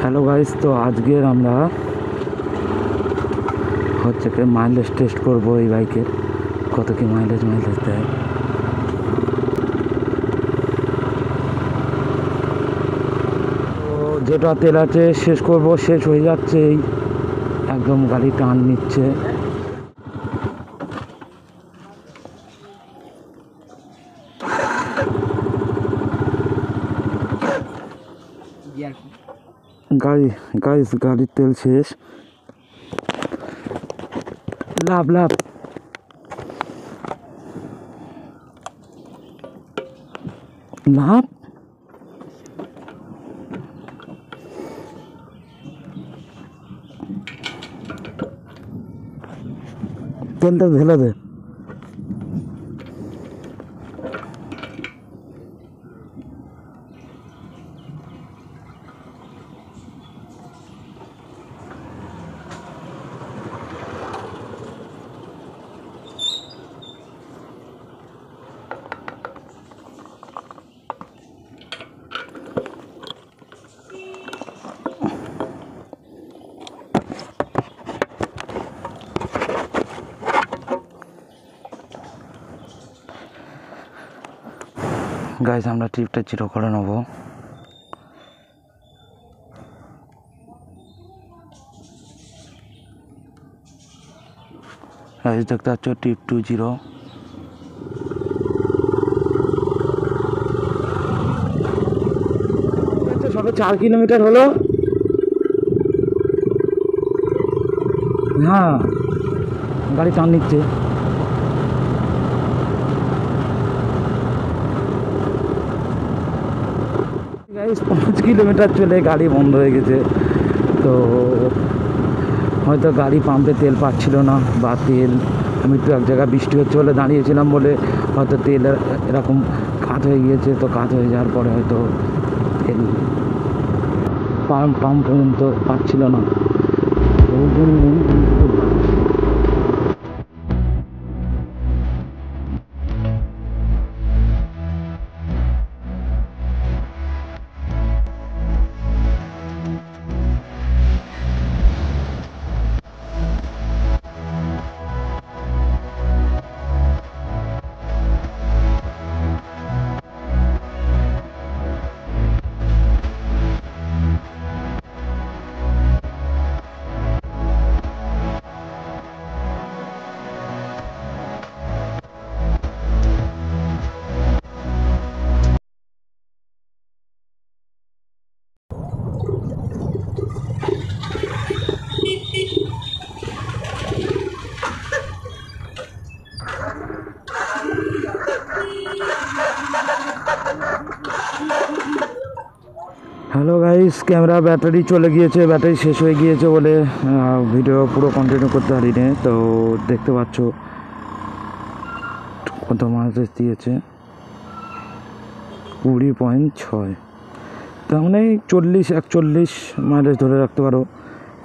Hello guys, তো আজকের আমরা হচ্ছে কি মাইলেজ টেস্ট করব এই বাইকের, কত কি মাইলেজ দেয়। তো যেটা তেল আছে শেষ করব, শেষ হয়ে যাচ্ছে, এই একদম গাড়ি টান নিচ্ছে। গাড়ির তেল শেষ। লাভ লাভ লাভ তেলটা ঢেলে দে। গাইস, আমরা ট্রিপটা জিরো করে নেব। গাইস দেখতে পাচ্ছ, ট্রিপ 20। সবে 4 কিলোমিটার হলো। হ্যাঁ, গাড়ি টান নিচ্ছে। গাইস 5 কিলোমিটার চলে গাড়ি বন্ধ হয়ে গেছে। তো হয়তো গাড়ি পাম্পে তেল পাচ্ছিল না, বা তেল আমি একটু এক জায়গায় বৃষ্টি হচ্ছে বলে দাঁড়িয়েছিলাম বলে হয়তো তেল এরকম কাত হয়ে গিয়েছে। তো কাত হয়ে যাওয়ার পরে হয়তো তেল পাম্প পর্যন্ত পাচ্ছিল না। ওই জন্য হ্যালো গাইস, ক্যামেরা ব্যাটারি চলে গিয়েছে, ব্যাটারি শেষ হয়ে গিয়েছে বলে ভিডিও পুরো কন্টিনিউ করতে পারিনি। তো দেখতে পাচ্ছ কত মাইলেজ দিয়েছে, 20.6। তার মানে 40-41 মাইলেজ ধরে রাখতে পারো।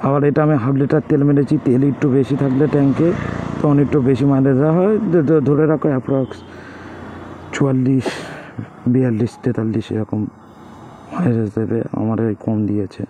আবার এটা আমি হাফ লিটার তেল মেরেছি, তেল একটু বেশি থাকলে ট্যাঙ্কে তখন একটু বেশি মাইলেজ দেওয়া হয়। ধরে রাখো অ্যাপ্রক্স 44-42-43 এরকম মাইলেজ দেবে। আমার কম দিয়েছে।